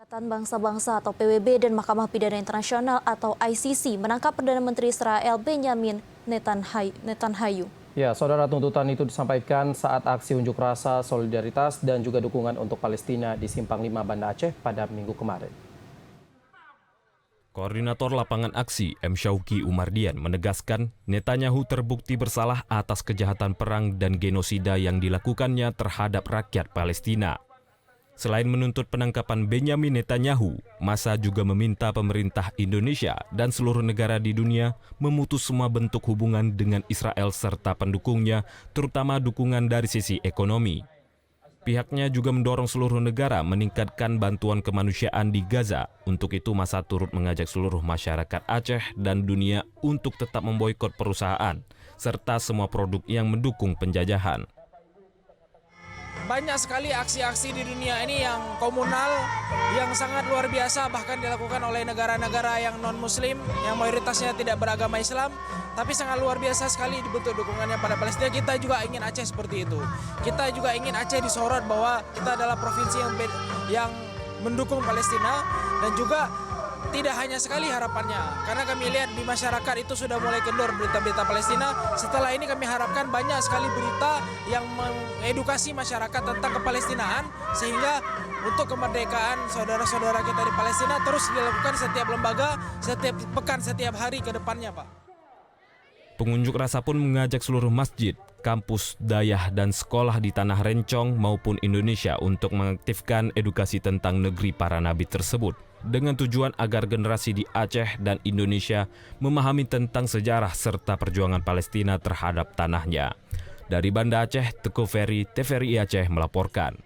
Ikatan Bangsa-Bangsa atau PBB dan Mahkamah Pidana Internasional atau ICC menangkap Perdana Menteri Israel Benjamin Netanyahu. Ya, saudara, tuntutan itu disampaikan saat aksi unjuk rasa solidaritas dan juga dukungan untuk Palestina di Simpang 5 Banda Aceh pada Minggu kemarin. Koordinator lapangan aksi M. Syauki Umardian menegaskan Netanyahu terbukti bersalah atas kejahatan perang dan genosida yang dilakukannya terhadap rakyat Palestina. Selain menuntut penangkapan Benjamin Netanyahu, massa juga meminta pemerintah Indonesia dan seluruh negara di dunia memutus semua bentuk hubungan dengan Israel serta pendukungnya, terutama dukungan dari sisi ekonomi. Pihaknya juga mendorong seluruh negara meningkatkan bantuan kemanusiaan di Gaza. Untuk itu, massa turut mengajak seluruh masyarakat Aceh dan dunia untuk tetap memboikot perusahaan, serta semua produk yang mendukung penjajahan. Banyak sekali aksi-aksi di dunia ini yang komunal, yang sangat luar biasa, bahkan dilakukan oleh negara-negara yang non-muslim, yang mayoritasnya tidak beragama Islam, tapi sangat luar biasa sekali dibentuk dukungannya pada Palestina. Kita juga ingin Aceh seperti itu. Kita juga ingin Aceh disorot bahwa kita adalah provinsi yang mendukung Palestina, dan juga tidak hanya sekali harapannya, karena kami lihat di masyarakat itu sudah mulai kendor berita-berita Palestina. Setelah ini kami harapkan banyak sekali berita yang mengedukasi masyarakat tentang kepalestinaan, sehingga untuk kemerdekaan saudara-saudara kita di Palestina terus dilakukan setiap lembaga, setiap pekan, setiap hari ke depannya, Pak. Pengunjuk rasa pun mengajak seluruh masjid, kampus, dayah, dan sekolah di Tanah Rencong maupun Indonesia untuk mengaktifkan edukasi tentang negeri para nabi tersebut, dengan tujuan agar generasi di Aceh dan Indonesia memahami tentang sejarah serta perjuangan Palestina terhadap tanahnya. Dari Banda Aceh, Teguh Ferry, TVRI Aceh melaporkan.